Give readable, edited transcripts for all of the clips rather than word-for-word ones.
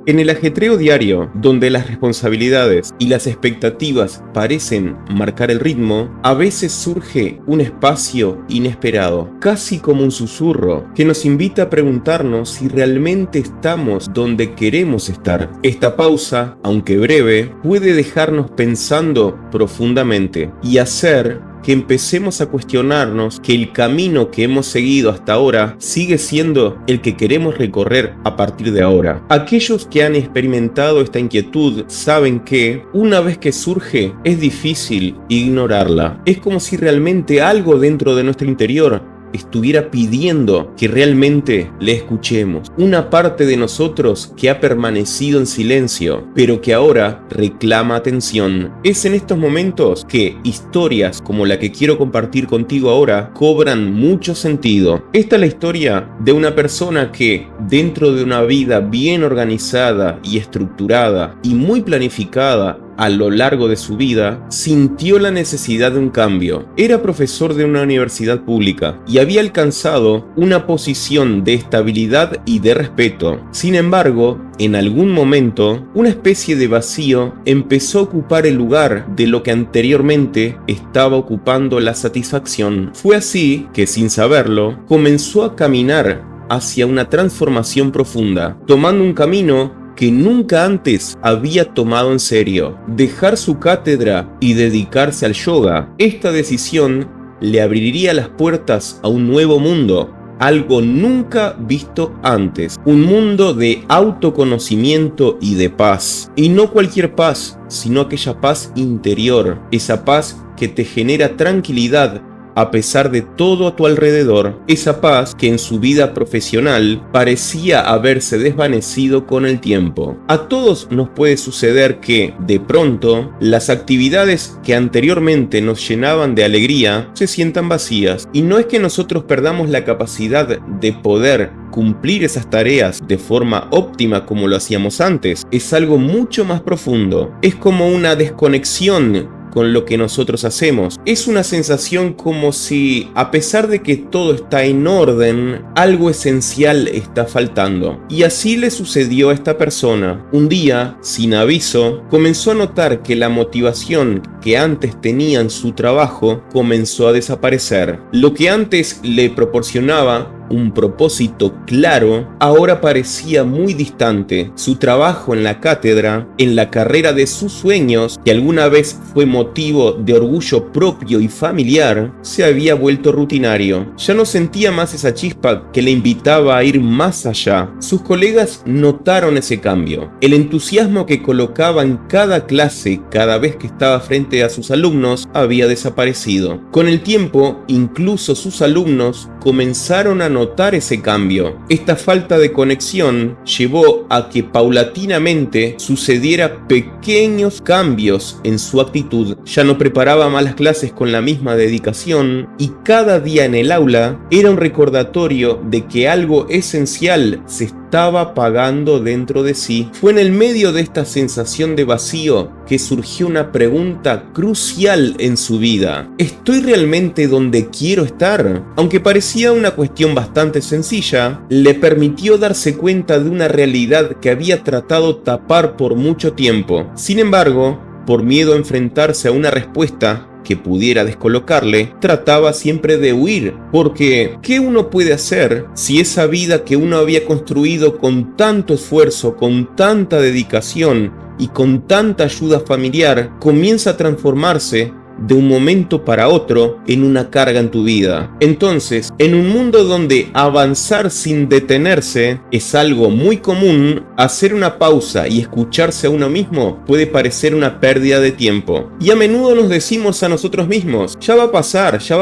En el ajetreo diario, donde las responsabilidades y las expectativas parecen marcar el ritmo, a veces surge un espacio inesperado, casi como un susurro, que nos invita a preguntarnos si realmente estamos donde queremos estar. Esta pausa, aunque breve, puede dejarnos pensando profundamente y hacer que empecemos a cuestionarnos que el camino que hemos seguido hasta ahora sigue siendo el que queremos recorrer a partir de ahora. Aquellos que han experimentado esta inquietud saben que, una vez que surge, es difícil ignorarla. Es como si realmente algo dentro de nuestro interior estuviera pidiendo que realmente le escuchemos. Una parte de nosotros que ha permanecido en silencio, pero que ahora reclama atención. Es en estos momentos que historias como la que quiero compartir contigo ahora cobran mucho sentido. Esta es la historia de una persona que, dentro de una vida bien organizada y estructurada y muy planificada, a lo largo de su vida, sintió la necesidad de un cambio. Era profesor de una universidad pública y había alcanzado una posición de estabilidad y de respeto. Sin embargo, en algún momento, una especie de vacío empezó a ocupar el lugar de lo que anteriormente estaba ocupando la satisfacción. Fue así que, sin saberlo, comenzó a caminar hacia una transformación profunda, tomando un camino que nunca antes había tomado en serio: dejar su cátedra y dedicarse al yoga. Esta decisión le abriría las puertas a un nuevo mundo, algo nunca visto antes, un mundo de autoconocimiento y de paz. Y no cualquier paz, sino aquella paz interior, esa paz que te genera tranquilidad a pesar de todo a tu alrededor, esa paz que en su vida profesional parecía haberse desvanecido con el tiempo. A todos nos puede suceder que, de pronto, las actividades que anteriormente nos llenaban de alegría se sientan vacías, y no es que nosotros perdamos la capacidad de poder cumplir esas tareas de forma óptima como lo hacíamos antes. Es algo mucho más profundo. Es como una desconexión con lo que nosotros hacemos. Es una sensación como si, a pesar de que todo está en orden, algo esencial está faltando. Y así le sucedió a esta persona. Un día, sin aviso, comenzó a notar que la motivación que antes tenía en su trabajo comenzó a desaparecer. Lo que antes le proporcionaba un propósito claro, ahora parecía muy distante. Su trabajo en la cátedra, en la carrera de sus sueños, que alguna vez fue motivo de orgullo propio y familiar, se había vuelto rutinario. Ya no sentía más esa chispa que le invitaba a ir más allá. Sus colegas notaron ese cambio. El entusiasmo que colocaba en cada clase cada vez que estaba frente a sus alumnos había desaparecido. Con el tiempo, incluso sus alumnos comenzaron a notar ese cambio. Esta falta de conexión llevó a que paulatinamente sucediera pequeños cambios en su actitud. Ya no preparaba más las clases con la misma dedicación y cada día en el aula era un recordatorio de que algo esencial se estaba apagando dentro de sí. Fue en el medio de esta sensación de vacío que surgió una pregunta crucial en su vida: ¿estoy realmente donde quiero estar? Aunque parecía una cuestión bastante sencilla, le permitió darse cuenta de una realidad que había tratado tapar por mucho tiempo. Sin embargo, por miedo a enfrentarse a una respuesta que pudiera descolocarle, trataba siempre de huir, porque ¿qué uno puede hacer si esa vida que uno había construido con tanto esfuerzo, con tanta dedicación y con tanta ayuda familiar comienza a transformarse de un momento para otro en una carga en tu vida? Entonces, en un mundo donde avanzar sin detenerse es algo muy común, hacer una pausa y escucharse a uno mismo puede parecer una pérdida de tiempo. Y a menudo nos decimos a nosotros mismos: ya va a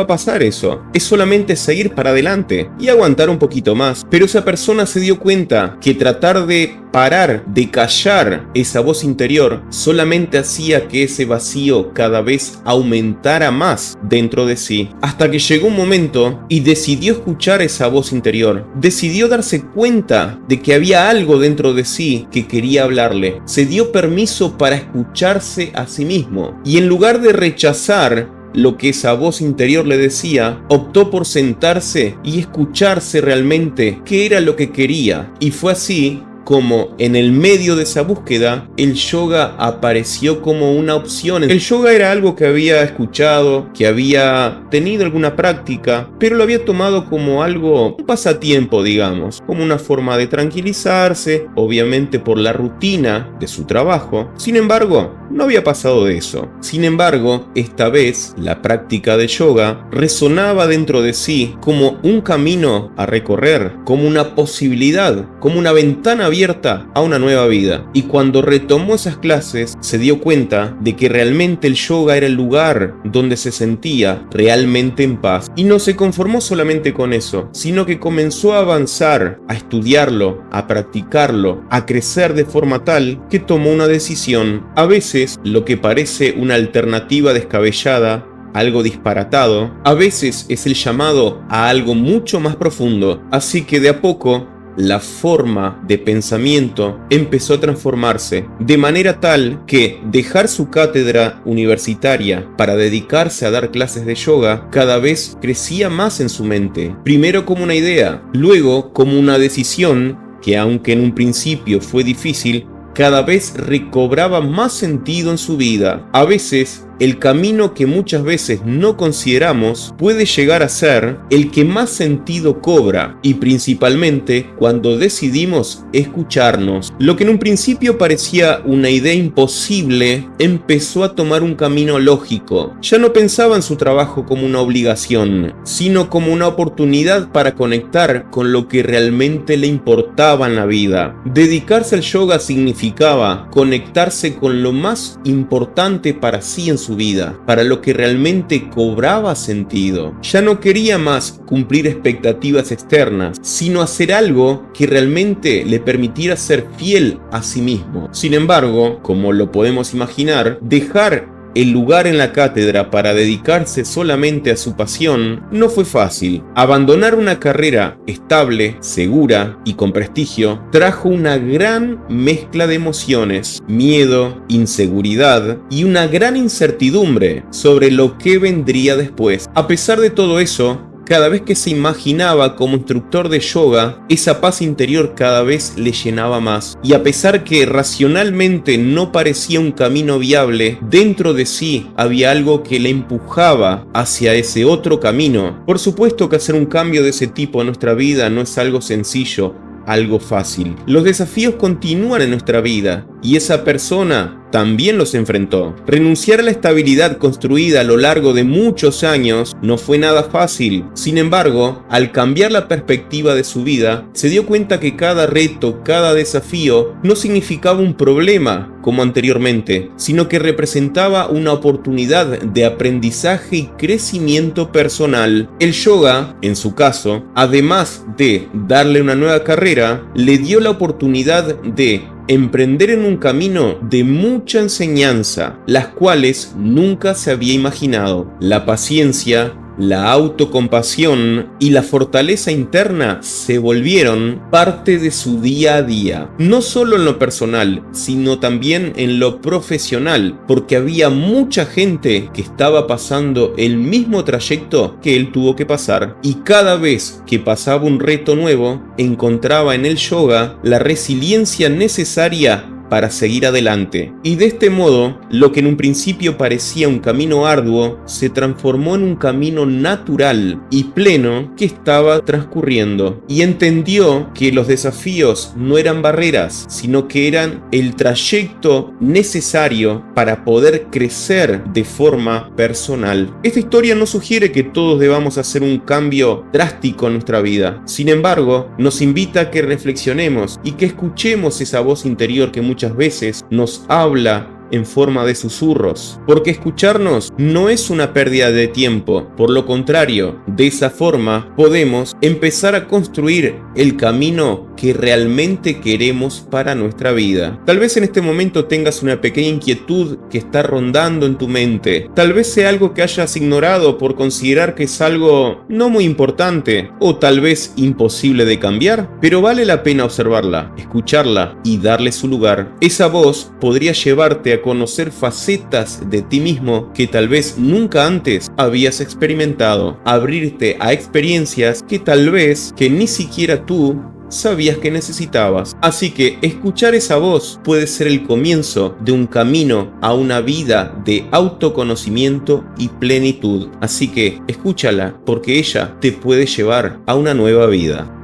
pasar eso. Es solamente seguir para adelante y aguantar un poquito más. Pero esa persona se dio cuenta que tratar de parar, de callar esa voz interior, solamente hacía que ese vacío cada vez aumentara más dentro de sí, hasta que llegó un momento y decidió escuchar esa voz interior. Decidió darse cuenta de que había algo dentro de sí que quería hablarle. Se dio permiso para escucharse a sí mismo, y en lugar de rechazar lo que esa voz interior le decía, optó por sentarse y escucharse realmente qué era lo que quería. Y fue así como en el medio de esa búsqueda, el yoga apareció como una opción. El yoga era algo que había escuchado, que había tenido alguna práctica, pero lo había tomado como algo, un pasatiempo, digamos, como una forma de tranquilizarse, obviamente por la rutina de su trabajo. Sin embargo, no había pasado de eso. Sin embargo, esta vez, la práctica de yoga resonaba dentro de sí como un camino a recorrer, como una posibilidad, como una ventana abierta a una nueva vida. Y cuando retomó esas clases, se dio cuenta de que realmente el yoga era el lugar donde se sentía realmente en paz. Y no se conformó solamente con eso, sino que comenzó a avanzar, a estudiarlo, a practicarlo, a crecer de forma tal que tomó una decisión. A veces, lo que parece una alternativa descabellada, algo disparatado, a veces es el llamado a algo mucho más profundo. Así que de a poco, la forma de pensamiento empezó a transformarse, de manera tal que dejar su cátedra universitaria para dedicarse a dar clases de yoga cada vez crecía más en su mente. Primero como una idea, luego como una decisión que, aunque en un principio fue difícil, cada vez recobraba más sentido en su vida. A veces, el camino que muchas veces no consideramos puede llegar a ser el que más sentido cobra, y principalmente cuando decidimos escucharnos. Lo que en un principio parecía una idea imposible empezó a tomar un camino lógico. Ya no pensaba en su trabajo como una obligación, sino como una oportunidad para conectar con lo que realmente le importaba en la vida. Dedicarse al yoga significaba conectarse con lo más importante para sí en su vida, para lo que realmente cobraba sentido. Ya no quería más cumplir expectativas externas, sino hacer algo que realmente le permitiera ser fiel a sí mismo. Sin embargo, como lo podemos imaginar, dejar el lugar en la cátedra para dedicarse solamente a su pasión no fue fácil. Abandonar una carrera estable, segura y con prestigio trajo una gran mezcla de emociones, miedo, inseguridad y una gran incertidumbre sobre lo que vendría después. A pesar de todo eso, cada vez que se imaginaba como instructor de yoga, esa paz interior cada vez le llenaba más. Y a pesar que racionalmente no parecía un camino viable, dentro de sí había algo que le empujaba hacia ese otro camino. Por supuesto que hacer un cambio de ese tipo en nuestra vida no es algo sencillo, algo fácil. Los desafíos continúan en nuestra vida y esa persona también los enfrentó. Renunciar a la estabilidad construida a lo largo de muchos años no fue nada fácil. Sin embargo, al cambiar la perspectiva de su vida, se dio cuenta que cada reto, cada desafío no significaba un problema como anteriormente, sino que representaba una oportunidad de aprendizaje y crecimiento personal. El yoga, en su caso, además de darle una nueva carrera, le dio la oportunidad de emprender en un camino de mucha enseñanza, las cuales nunca se había imaginado. La paciencia, la autocompasión y la fortaleza interna se volvieron parte de su día a día, no solo en lo personal, sino también en lo profesional, porque había mucha gente que estaba pasando el mismo trayecto que él tuvo que pasar, y cada vez que pasaba un reto nuevo, encontraba en el yoga la resiliencia necesaria para seguir adelante. Y de este modo, lo que en un principio parecía un camino arduo, se transformó en un camino natural y pleno que estaba transcurriendo. Y entendió que los desafíos no eran barreras, sino que eran el trayecto necesario para poder crecer de forma personal. Esta historia no sugiere que todos debamos hacer un cambio drástico en nuestra vida. Sin embargo, nos invita a que reflexionemos y que escuchemos esa voz interior que muchas veces nos habla en forma de susurros, porque escucharnos no es una pérdida de tiempo, por lo contrario, de esa forma podemos empezar a construir el camino que realmente queremos para nuestra vida. Tal vez en este momento tengas una pequeña inquietud que está rondando en tu mente, tal vez sea algo que hayas ignorado por considerar que es algo no muy importante, o tal vez imposible de cambiar, pero vale la pena observarla, escucharla y darle su lugar. Esa voz podría llevarte a conocer facetas de ti mismo que tal vez nunca antes habías experimentado, abrirte a experiencias que tal vez que ni siquiera tú sabías que necesitabas. Así que escuchar esa voz puede ser el comienzo de un camino a una vida de autoconocimiento y plenitud. Así que escúchala, porque ella te puede llevar a una nueva vida.